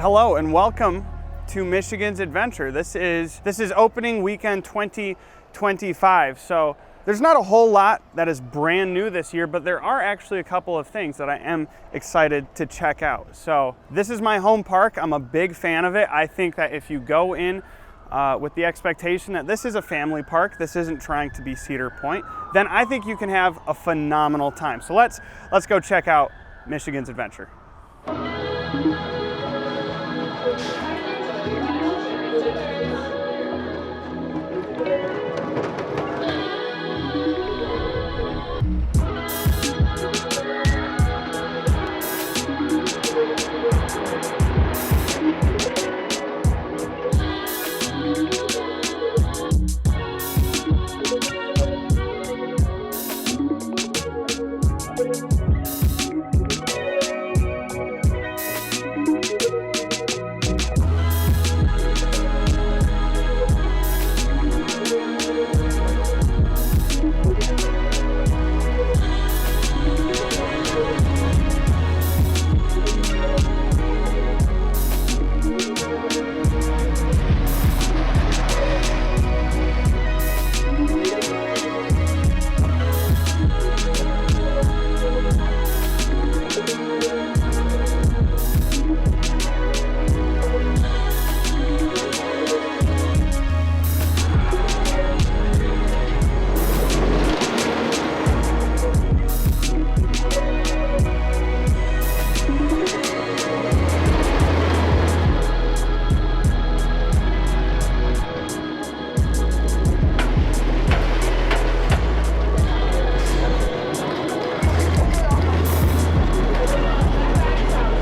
Hello and welcome to Michigan's Adventure. This is opening weekend 2025. So there's not a whole lot that is brand new this year, but there are actually a couple of things that I am excited to check out. So this is my home park. I'm a big fan of it. I think that if you go in with the expectation that this is a family park, this isn't trying to be Cedar Point, then I think you can have a phenomenal time. So let's go check out Michigan's Adventure.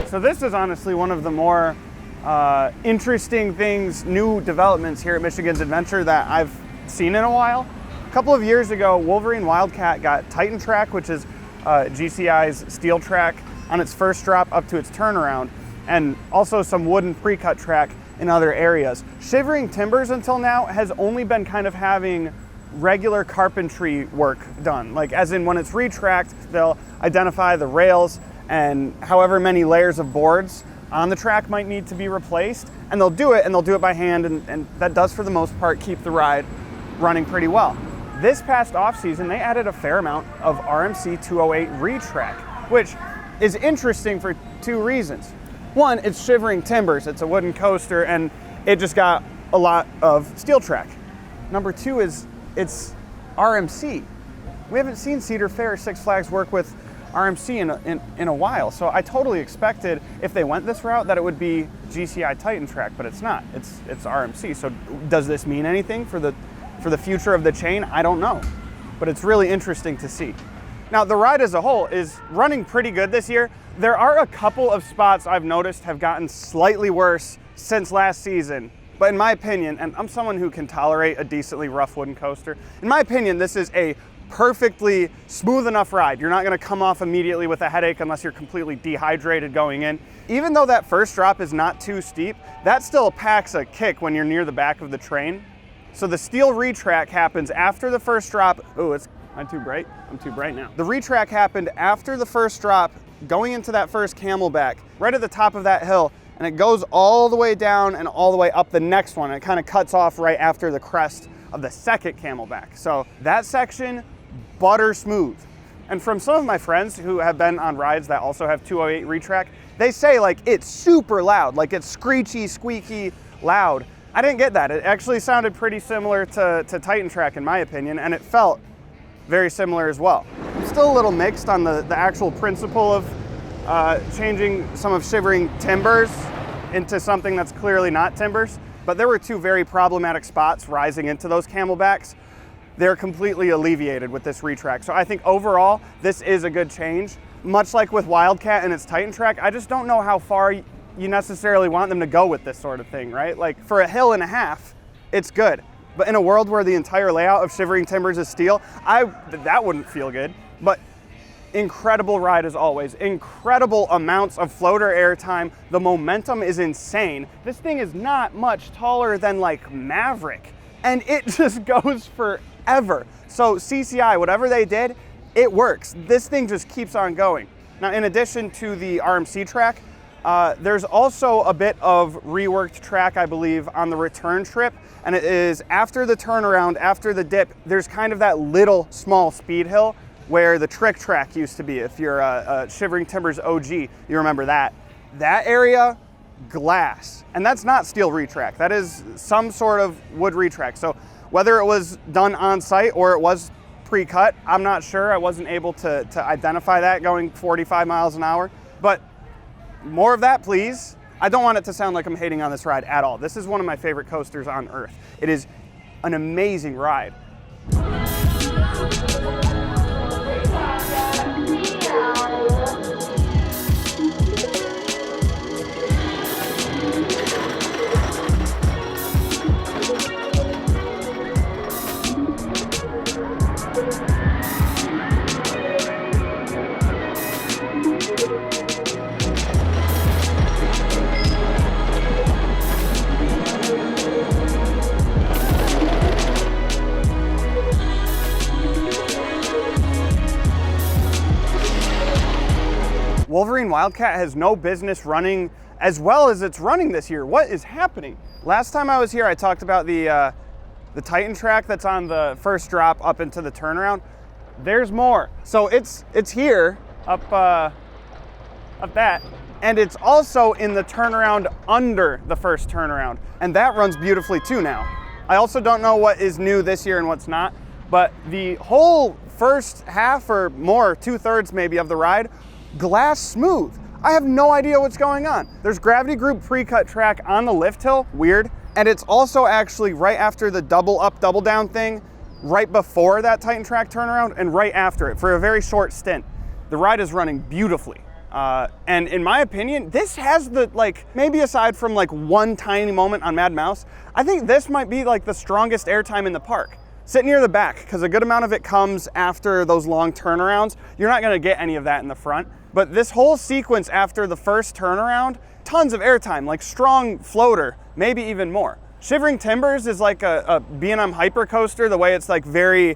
So this is honestly one of the more interesting things, new developments here at Michigan's Adventure that I've seen in a while. A couple of years ago, Wolverine Wildcat got Titan Track, which is GCI's steel track, on its first drop up to its turnaround, and also some wooden pre-cut track in other areas. Shivering Timbers until now has only been kind of having regular carpentry work done. Like as in when it's retracked, they'll identify the rails and however many layers of boards on the track might need to be replaced, and they'll do it by hand, and that does for the most part keep the ride running pretty well. This past off season they added a fair amount of RMC 208 retrack, which is interesting for two reasons. One, it's Shivering Timbers, it's a wooden coaster and it just got a lot of steel track. Number two is it's RMC. We haven't seen Cedar Fair or Six Flags work with RMC in a while, so I totally expected if they went this route that it would be GCI Titan Track, but it's not. It's RMC. So does this mean anything for the future of the chain? I don't know, but it's really interesting to see. Now the ride as a whole is running pretty good this year. There are a couple of spots I've noticed have gotten slightly worse since last season, but in my opinion, and I'm someone who can tolerate a decently rough wooden coaster, in my opinion this is a perfectly smooth enough ride. You're not gonna come off immediately with a headache unless you're completely dehydrated going in. Even though that first drop is not too steep, that still packs a kick when you're near the back of the train. So the steel retrack happens after the first drop. Oh, I'm too bright? I'm too bright now. The retrack happened after the first drop, going into that first camelback, right at the top of that hill, and it goes all the way down and all the way up the next one. And it kind of cuts off right after the crest of the second camelback. So that section, butter smooth. And from some of my friends who have been on rides that also have 208 retrack, they say like it's super loud, like it's screechy, squeaky loud. I didn't get that. It actually sounded pretty similar to Titan Track in my opinion, and it felt very similar as well. I'm still a little mixed on the actual principle of changing some of Shivering Timbers into something that's clearly not Timbers, but there were two very problematic spots rising into those camelbacks. They're completely alleviated with this retrack. So I think overall, this is a good change. Much like with Wildcat and its Titan Track, I just don't know how far you necessarily want them to go with this sort of thing, right? Like for a hill and a half, it's good. But in a world where the entire layout of Shivering Timbers is steel, that wouldn't feel good. But incredible ride as always. Incredible amounts of floater airtime. The momentum is insane. This thing is not much taller than like Maverick, and it just goes forever. So CCI, whatever they did, it works. This thing just keeps on going. Now, in addition to the RMC track, There's also a bit of reworked track, I believe, on the return trip, and it is after the turnaround, after the dip, there's kind of that little small speed hill where the trick track used to be. If you're a Shivering Timbers OG, you remember that. That area, glass, and that's not steel retrack. That is some sort of wood retrack. So whether it was done on site or it was pre-cut, I'm not sure. I wasn't able to identify that going 45 miles an hour, but more of that, please. I don't want it to sound like I'm hating on this ride at all. This is one of my favorite coasters on earth. It is an amazing ride. Wolverine Wildcat has no business running as well as it's running this year. What is happening? Last time I was here, I talked about the Titan track that's on the first drop up into the turnaround. There's more. So it's here, up that, and it's also in the turnaround under the first turnaround, and that runs beautifully too now. I also don't know what is new this year and what's not, but the whole first half or more, 2/3 maybe of the ride, glass smooth. I have no idea what's going on. There's gravity group pre-cut track on the lift hill, weird. And it's also actually right after the double up, double down thing, right before that Titan track turnaround and right after it for a very short stint. The ride is running beautifully. And in my opinion, this has the, like, maybe aside from like one tiny moment on Mad Mouse, I think this might be like the strongest airtime in the park. Sit near the back, because a good amount of it comes after those long turnarounds. You're not gonna get any of that in the front. But this whole sequence after the first turnaround, tons of airtime, like strong floater, maybe even more. Shivering Timbers is like a B&M Hyper coaster, the way it's like very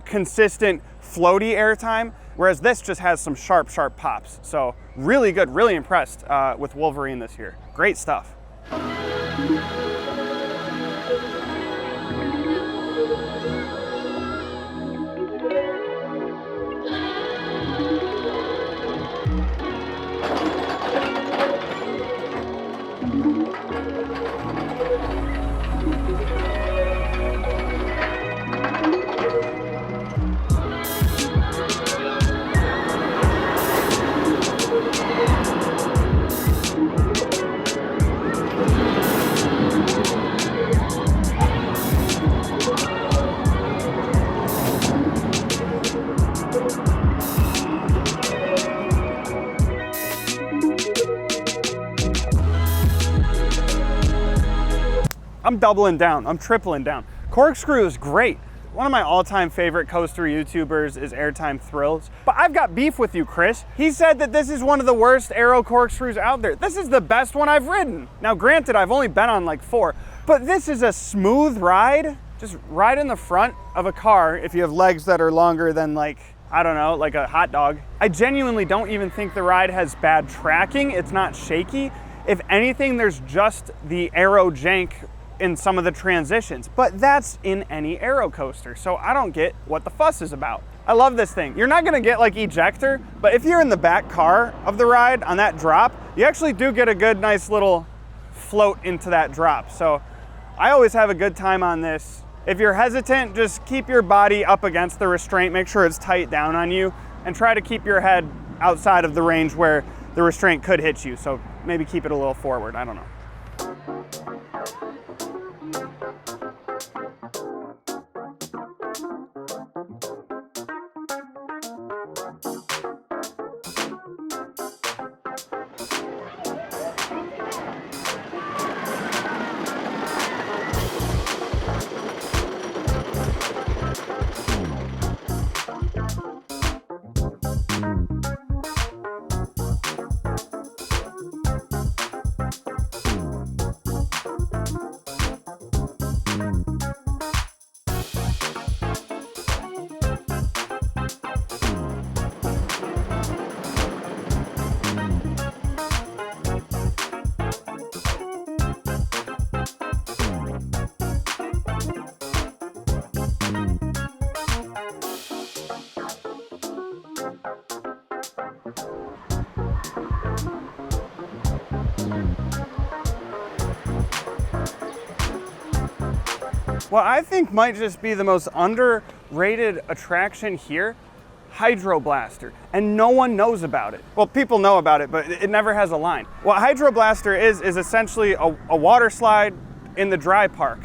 consistent floaty airtime, whereas this just has some sharp, sharp pops. So really good, really impressed with Wolverine this year. Great stuff. I'm doubling down, I'm tripling down. Corkscrew is great. One of my all-time favorite coaster YouTubers is Airtime Thrills. But I've got beef with you, Chris. He said that this is one of the worst aero corkscrews out there. This is the best one I've ridden. Now granted, I've only been on like 4, but this is a smooth ride. Just ride in the front of a car if you have legs that are longer than, like, I don't know, like a hot dog. I genuinely don't even think the ride has bad tracking. It's not shaky. If anything, there's just the aero jank in some of the transitions, but that's in any aero coaster. So I don't get what the fuss is about. I love this thing. You're not gonna get like ejector, but if you're in the back car of the ride on that drop, you actually do get a good, nice little float into that drop. So I always have a good time on this. If you're hesitant, just keep your body up against the restraint, make sure it's tight down on you, and try to keep your head outside of the range where the restraint could hit you. So maybe keep it a little forward, I don't know. What I think might just be the most underrated attraction here, Hydro Blaster, and no one knows about it. Well, people know about it, but it never has a line. What Hydro Blaster is essentially a water slide in the dry park.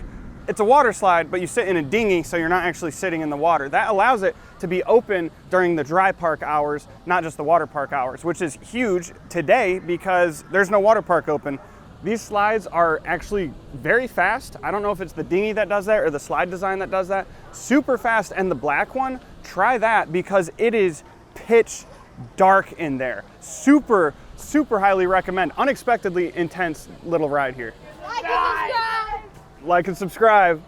It's a water slide, but you sit in a dinghy, so you're not actually sitting in the water. That allows it to be open during the dry park hours, not just the water park hours, which is huge today because there's no water park open. These slides are actually very fast. I don't know if it's the dinghy that does that or the slide design that does that. Super fast, and the black one, try that because it is pitch dark in there. Super, super highly recommend. Unexpectedly intense little ride here. Like and subscribe.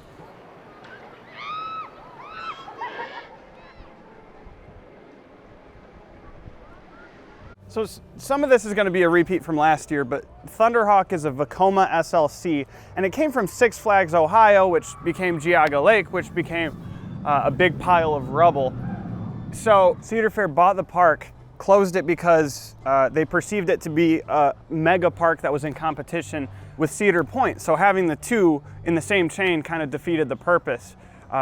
So some of this is going to be a repeat from last year, but Thunderhawk is a Vekoma SLC, and it came from Six Flags Ohio, which became Geauga Lake, which became a big pile of rubble. So Cedar Fair bought the park, closed it because they perceived it to be a mega park that was in competition with Cedar Point. So having the two in the same chain kind of defeated the purpose.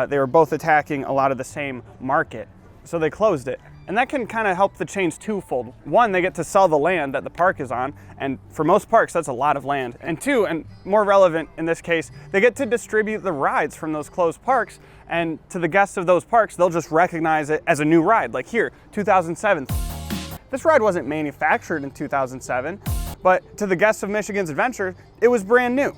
They were both attacking a lot of the same market. So they closed it. And that can kind of help the chains twofold. One, they get to sell the land that the park is on, and for most parks, that's a lot of land. And two, and more relevant in this case, they get to distribute the rides from those closed parks, and to the guests of those parks, they'll just recognize it as a new ride. Like here, 2007. This ride wasn't manufactured in 2007, but to the guests of Michigan's Adventure, it was brand new.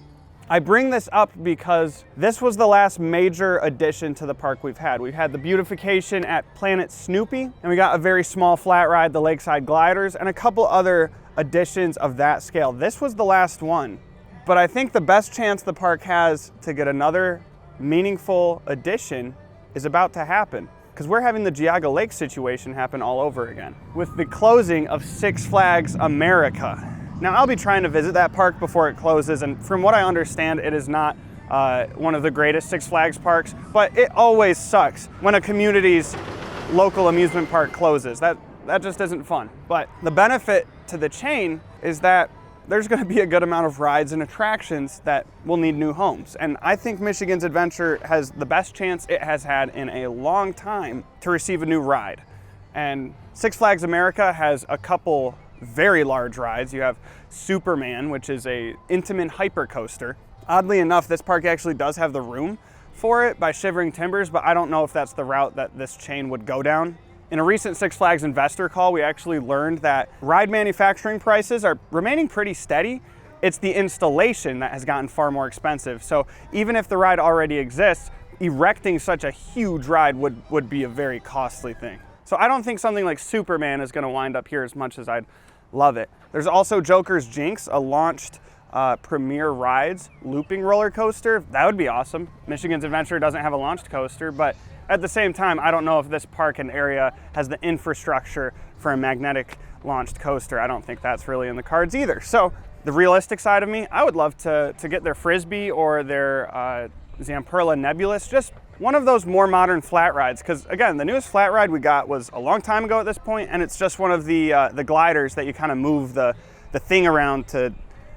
I bring this up because this was the last major addition to the park we've had. We've had the beautification at Planet Snoopy, and we got a very small flat ride, the Lakeside Gliders, and a couple other additions of that scale. This was the last one, but I think the best chance the park has to get another meaningful addition is about to happen, because we're having the Geauga Lake situation happen all over again with the closing of Six Flags America. Now, I'll be trying to visit that park before it closes, and from what I understand, it is not one of the greatest Six Flags parks, but it always sucks when a community's local amusement park closes. That just isn't fun. But the benefit to the chain is that there's going to be a good amount of rides and attractions that will need new homes. And I think Michigan's Adventure has the best chance it has had in a long time to receive a new ride. And Six Flags America has a couple very large rides. You have Superman, which is a Intamin hyper coaster. Oddly enough, this park actually does have the room for it by Shivering Timbers, but I don't know if that's the route that this chain would go down. In a recent Six Flags investor call, we actually learned that ride manufacturing prices are remaining pretty steady. It's the installation that has gotten far more expensive. So even if the ride already exists, erecting such a huge ride would be a very costly thing. So I don't think something like Superman is going to wind up here as much as I'd love it. There's also Joker's Jinx, a launched Premier Rides looping roller coaster. That would be awesome. Michigan's Adventure doesn't have a launched coaster, but at the same time, I don't know if this park and area has the infrastructure for a magnetic launched coaster. I don't think that's really in the cards either. So the realistic side of me, I would love to get their Frisbee or their Zamperla Nebulous, just one of those more modern flat rides, because again, the newest flat ride we got was a long time ago at this point, and it's just one of the gliders that you kind of move the thing around to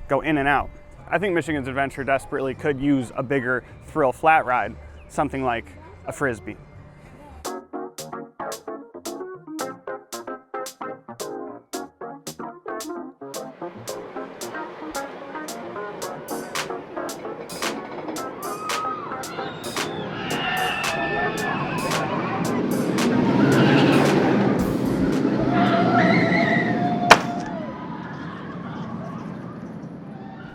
go in and out. I think Michigan's Adventure desperately could use a bigger thrill flat ride, something like a Frisbee.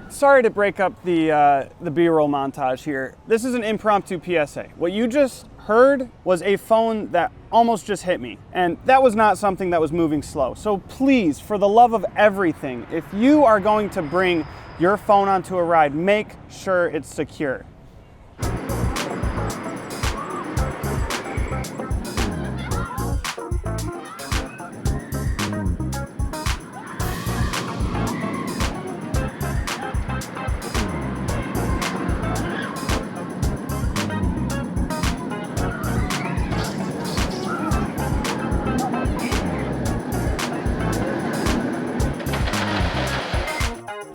Sorry to break up the B-roll montage here. This is an impromptu PSA. What you just heard was a phone that almost just hit me, and that was not something that was moving slow. So please, for the love of everything, if you are going to bring your phone onto a ride, make sure it's secure.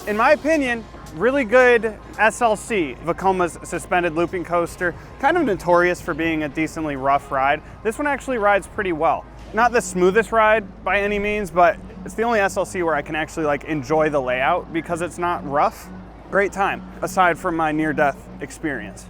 In my opinion, really good SLC, Vekoma's suspended looping coaster, kind of notorious for being a decently rough ride. This one actually rides pretty well. Not the smoothest ride by any means, but it's the only SLC where I can actually like enjoy the layout because it's not rough. Great time, aside from my near-death experience.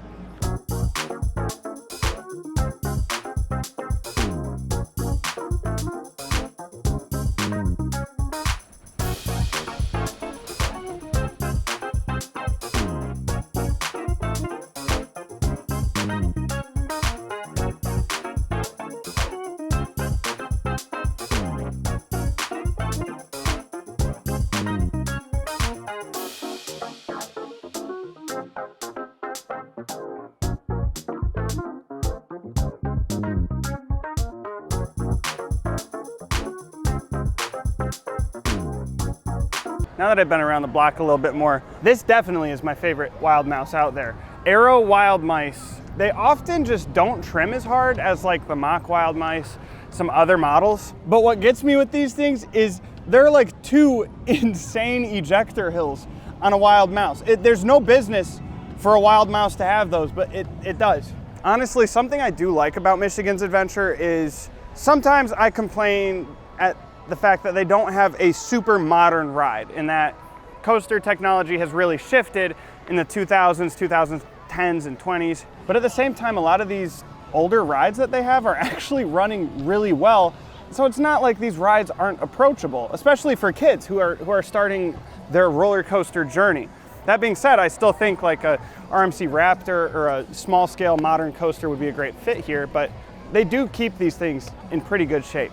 Now that I've been around the block a little bit more, this definitely is my favorite wild mouse out there. Aero wild mice, they often just don't trim as hard as like the mock wild mice, some other models. But what gets me with these things is they're like two insane ejector hills on a wild mouse. There's no business for a wild mouse to have those, but it does. Honestly, something I do like about Michigan's Adventure is sometimes I complain at the fact that they don't have a super modern ride, and that coaster technology has really shifted in the 2000s, 2010s, and 20s. But at the same time, a lot of these older rides that they have are actually running really well. So it's not like these rides aren't approachable, especially for kids who are starting their roller coaster journey. That being said, I still think like a RMC Raptor or a small scale modern coaster would be a great fit here, but they do keep these things in pretty good shape.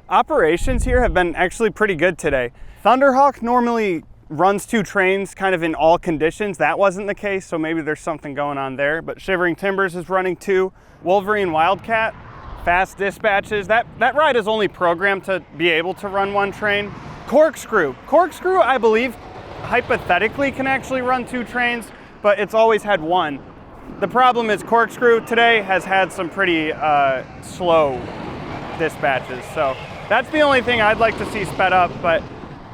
Operations here have been actually pretty good today. Thunderhawk normally runs 2 trains kind of in all conditions. That wasn't the case, so maybe there's something going on there. But Shivering Timbers is running 2. Wolverine Wildcat, fast dispatches. That ride is only programmed to be able to run 1 train. Corkscrew, I believe, hypothetically can actually run 2 trains, but it's always had 1. The problem is Corkscrew today has had some pretty slow dispatches, so that's the only thing I'd like to see sped up. But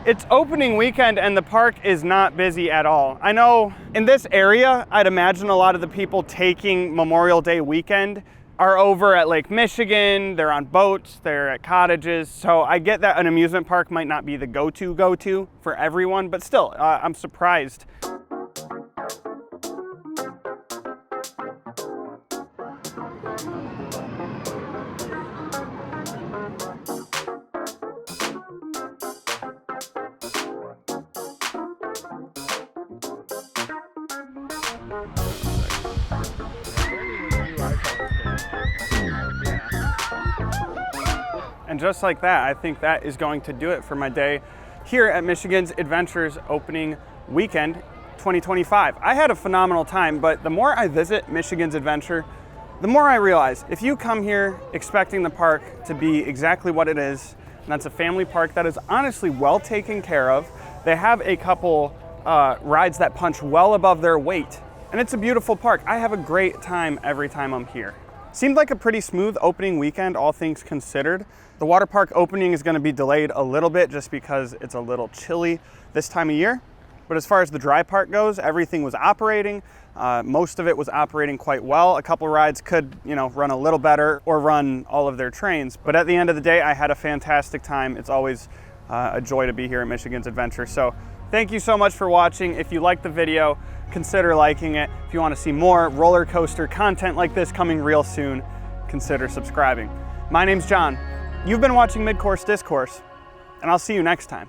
it's opening weekend and the park is not busy at all. I know in this area, I'd imagine a lot of the people taking Memorial Day weekend are over at Lake Michigan, they're on boats, they're at cottages. So I get that an amusement park might not be the go-to for everyone, but still, I'm surprised. And just like that, I think that is going to do it for my day here at Michigan's Adventures opening weekend 2025. I had a phenomenal time, but the more I visit Michigan's Adventure, the more I realize if you come here expecting the park to be exactly what it is, and that's a family park that is honestly well taken care of. They have a couple rides that punch well above their weight, and it's a beautiful park. I have a great time every time I'm here. Seemed like a pretty smooth opening weekend, all things considered. The water park opening is going to be delayed a little bit just because it's a little chilly this time of year. But as far as the dry park goes, everything was operating. Most of it was operating quite well. A couple rides could, run a little better or run all of their trains. But at the end of the day, I had a fantastic time. It's always a joy to be here at Michigan's Adventure. So thank you so much for watching. If you liked the video, consider liking it. If you want to see more roller coaster content like this coming real soon, consider subscribing. My name's John. You've been watching Midcourse Discourse, and I'll see you next time.